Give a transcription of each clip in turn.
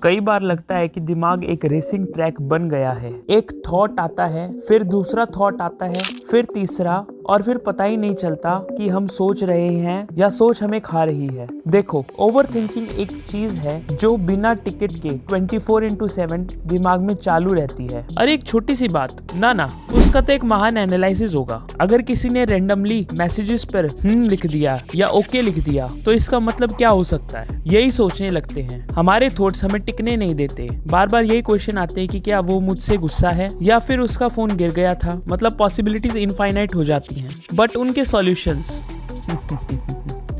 कई बार लगता है कि दिमाग एक रेसिंग ट्रैक बन गया है। एक थॉट आता है, फिर दूसरा थॉट आता है, फिर तीसरा, और फिर पता ही नहीं चलता कि हम सोच रहे हैं या सोच हमें खा रही है। देखो, ओवर थिंकिंग एक चीज है जो बिना टिकट के 24/7 दिमाग में चालू रहती है। और एक छोटी सी बात, ना उसका तो एक महान एनालिसिस होगा। अगर किसी ने रेंडमली मैसेजेस पर लिख दिया या ओके लिख दिया तो इसका मतलब क्या हो सकता है, यही सोचने लगते हैं। हमारे थॉट्स हमें टिकने नहीं देते। बार बार यही क्वेश्चन आते हैं कि क्या वो मुझसे गुस्सा है या फिर उसका फोन गिर गया था। मतलब पॉसिबिलिटीज इनफाइनाइट हो जाती हैं, बट उनके सॉल्यूशंस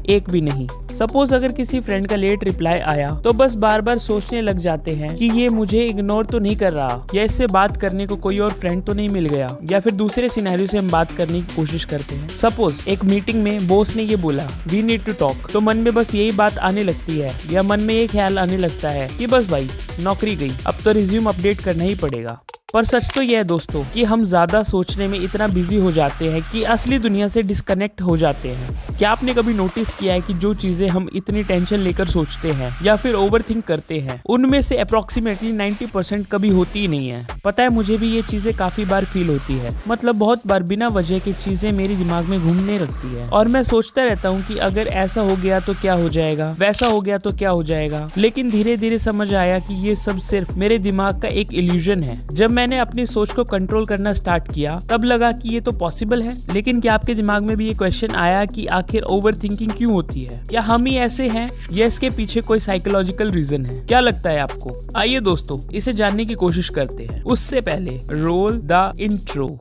एक भी नहीं। सपोज अगर किसी फ्रेंड का लेट रिप्लाई आया तो बस बार बार सोचने लग जाते हैं कि ये मुझे इग्नोर तो नहीं कर रहा, या इससे बात करने को कोई और फ्रेंड तो नहीं मिल गया, या फिर दूसरे सिनेरियो से हम बात करने की कोशिश करते हैं। सपोज एक मीटिंग में बॉस ने ये बोला वी नीड टू टॉक, तो मन में बस यही बात आने लगती है, या मन में ये ख्याल आने लगता है कि बस भाई नौकरी गई, अब तो रिज्यूम अपडेट करना ही पड़ेगा। पर सच तो यह है दोस्तों कि हम ज्यादा सोचने में इतना बिजी हो जाते हैं कि असली दुनिया से डिस्कनेक्ट हो जाते हैं। क्या आपने कभी नोटिस किया है कि जो चीजें हम इतनी टेंशन लेकर सोचते हैं या फिर ओवर थिंक करते हैं, उनमें से अप्रोक्सीमेटली 90% कभी होती ही नहीं है। पता है, मुझे भी ये चीजें काफी बार फील होती है। मतलब बहुत बार बिना वजह की चीजें मेरे दिमाग में घूमने लगती है और मैं सोचता रहता हूँ कि अगर ऐसा हो गया तो क्या हो जाएगा, वैसा हो गया तो क्या हो जाएगा। लेकिन धीरे धीरे समझ आया कि ये सब सिर्फ मेरे दिमाग का एक इल्यूजन है। जब मैंने अपनी सोच को कंट्रोल करना स्टार्ट किया तब लगा कि ये तो पॉसिबल है। लेकिन क्या आपके दिमाग में भी ये क्वेश्चन आया कि आखिर ओवर थिंकिंग क्यों होती है? क्या हम ही ऐसे हैं या इसके पीछे कोई साइकोलॉजिकल रीजन है? क्या लगता है आपको? आइए दोस्तों, इसे जानने की कोशिश करते हैं। उससे पहले रोल द इंट्रो।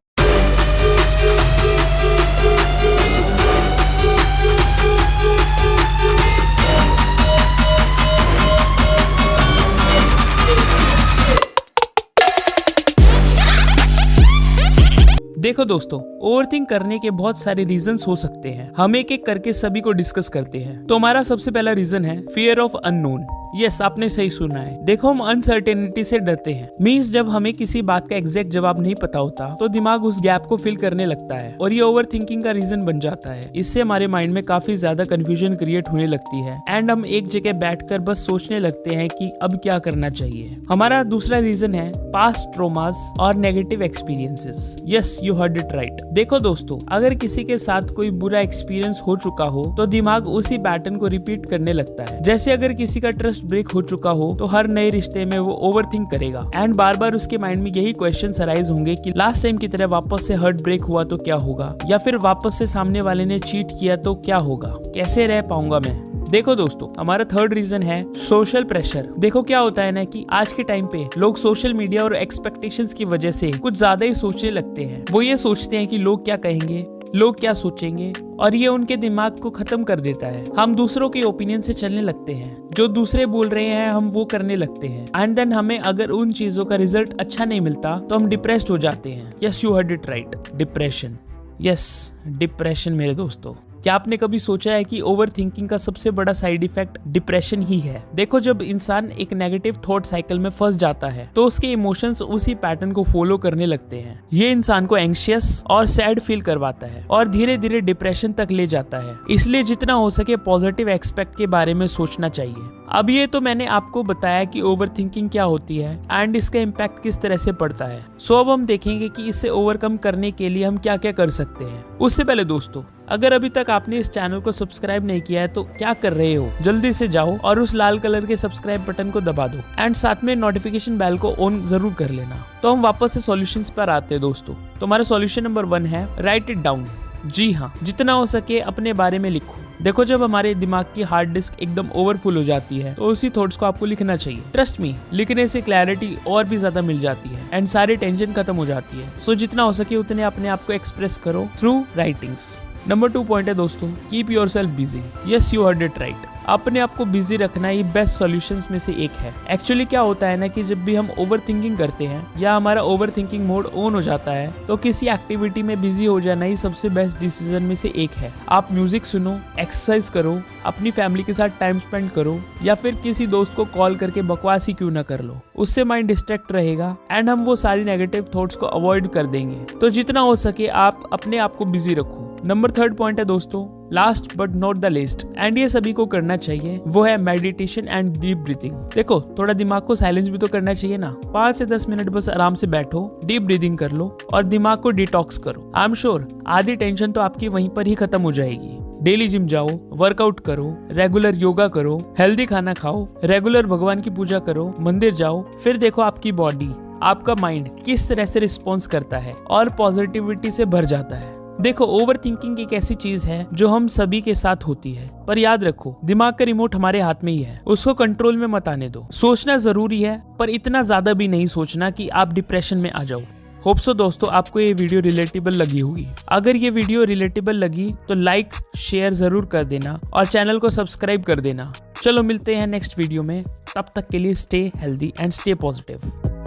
देखो दोस्तों, ओवरथिंक करने के बहुत सारे रीजंस हो सकते हैं। हम एक एक करके सभी को डिस्कस करते हैं। तो हमारा सबसे पहला रीजन है फियर ऑफ अननोन। यस, आपने सही सुना है। देखो, हम अनसर्टेनिटी से डरते हैं। मींस जब हमें किसी बात का एग्जैक्ट जवाब नहीं पता होता तो दिमाग उस गैप को फिल करने लगता है और ये ओवर थिंकिंग का रीजन बन जाता है। इससे हमारे माइंड में काफी ज्यादा कंफ्यूजन क्रिएट होने लगती है एंड हम एक जगह बैठकर बस सोचने लगते हैं कि अब क्या करना चाहिए। हमारा दूसरा रीजन है पास्ट ट्रॉमास और negative experiences. Yes, you heard it right. देखो दोस्तों, अगर किसी के साथ कोई बुरा एक्सपीरियंस हो चुका हो तो दिमाग उसी पैटर्न को रिपीट करने लगता है। जैसे अगर किसी का ट्रस्ट ब्रेक हो चुका हो तो हर नए रिश्ते में वो ओवरथिंक करेगा एंड बार बार उसके माइंड में यही क्वेश्चंस अराइज होंगे कि लास्ट टाइम की तरह वापस से हार्ट ब्रेक हुआ तो क्या होगा, या फिर वापस से सामने वाले ने चीट किया तो क्या होगा, कैसे रह पाऊंगा मैं। देखो दोस्तों, हमारा थर्ड रीजन है सोशल प्रेशर। देखो, क्या होता है ना कि आज के टाइम पे लोग सोशल मीडिया और एक्सपेक्टेशंस की वजह से कुछ ज्यादा ही सोचने लगते हैं। वो ये सोचते हैं कि लोग क्या कहेंगे, लोग क्या सोचेंगे, और ये उनके दिमाग को खत्म कर देता है। हम दूसरों के ओपिनियन से चलने लगते हैं, जो दूसरे बोल रहे हैं हम वो करने लगते हैं एंड देन हमें अगर उन चीजों का रिजल्ट अच्छा नहीं मिलता तो हम डिप्रेस्ड हो जाते हैं। Yes, you heard it right, depression. Yes, depression मेरे दोस्तों। क्या आपने कभी सोचा है कि ओवर थिंकिंग का सबसे बड़ा साइड इफेक्ट डिप्रेशन ही है? देखो, जब इंसान एक नेगेटिव थॉट साइकिल में फंस जाता है तो उसके इमोशंस उसी पैटर्न को फॉलो करने लगते हैं। ये इंसान को एंग्शियस और सैड फील करवाता है और धीरे धीरे डिप्रेशन तक ले जाता है। इसलिए जितना हो सके पॉजिटिव एस्पेक्ट के बारे में सोचना चाहिए। अब ये तो मैंने आपको बताया कि ओवर थिंकिंग क्या होती है एंड इसका इम्पैक्ट किस तरह से पड़ता है। सो अब हम देखेंगे कि इसे ओवरकम करने के लिए हम क्या क्या कर सकते हैं। उससे पहले दोस्तों, अगर अभी तक आपने इस चैनल को सब्सक्राइब नहीं किया है तो क्या कर रहे हो, जल्दी से जाओ और उस लाल कलर के सब्सक्राइब बटन को दबा दो एंड साथ में नोटिफिकेशन बेल को ऑन जरूर कर लेना। तो हम वापस से सॉल्यूशंस पर आते हैं दोस्तों। तो हमारा सॉल्यूशन नंबर 1 है राइट इट डाउन। जी हाँ, जितना हो सके अपने बारे में लिखो। देखो, जब हमारे दिमाग की हार्ड डिस्क एकदम ओवरफुल हो जाती है तो उसी थॉट्स को आपको लिखना चाहिए। ट्रस्ट मी, लिखने से क्लैरिटी और भी ज्यादा मिल जाती है एंड सारी टेंशन खत्म हो जाती है। सो जितना हो सके उतने अपने आप को एक्सप्रेस करो थ्रू राइटिंग्स। नंबर 2 पॉइंट है दोस्तों, keep yourself busy. Yes, you heard it right. अपने आप को बिजी रखना ही बेस्ट सॉल्यूशंस में से एक है। एक्चुअली क्या होता है ना कि जब भी हम ओवर थिंकिंग करते हैं या हमारा ओवर थिंकिंग मोड ऑन हो जाता है तो किसी एक्टिविटी में बिजी हो जाना ही सबसे बेस्ट डिसीजन में से एक है। आप म्यूजिक सुनो, एक्सरसाइज करो, अपनी फैमिली के साथ टाइम स्पेंड करो, या फिर किसी दोस्त को कॉल करके बकवास ही क्यों ना कर लो। उससे माइंड डिस्ट्रैक्ट रहेगा एंड हम वो सारी नेगेटिव थॉट्स को अवॉइड कर देंगे। तो जितना हो सके आप अपने आप को बिजी रखो। नंबर 3 पॉइंट है दोस्तों, last but not the least and ये सभी को करना चाहिए, वो है मेडिटेशन एंड डीप ब्रीथिंग। देखो थोड़ा दिमाग को साइलेंस भी तो करना चाहिए ना। 5 से 10 मिनट बस आराम से बैठो, डीप ब्रीदिंग कर लो और दिमाग को डिटॉक्स करो। आई एम श्योर आधी टेंशन तो आपकी वहीं पर ही खत्म हो जाएगी। डेली जिम जाओ, वर्कआउट करो, रेगुलर योगा करो, हेल्दी खाना खाओ, रेगुलर भगवान की पूजा करो, मंदिर जाओ, फिर देखो आपकी बॉडी, आपका माइंड किस तरह से रिस्पॉन्स करता है और पॉजिटिविटी से भर जाता है। देखो ओवर थिंकिंग एक ऐसी चीज है जो हम सभी के साथ होती है, पर याद रखो दिमाग का रिमोट हमारे हाथ में ही है, उसको कंट्रोल में मत आने दो। सोचना जरूरी है पर इतना ज्यादा भी नहीं सोचना कि आप डिप्रेशन में आ जाओ। होप सो दोस्तों आपको ये वीडियो रिलेटेबल लगी होगी। अगर ये वीडियो रिलेटेबल लगी तो लाइक शेयर जरूर कर देना और चैनल को सब्सक्राइब कर देना। चलो मिलते हैं नेक्स्ट वीडियो में, तब तक के लिए stay healthy and stay positive.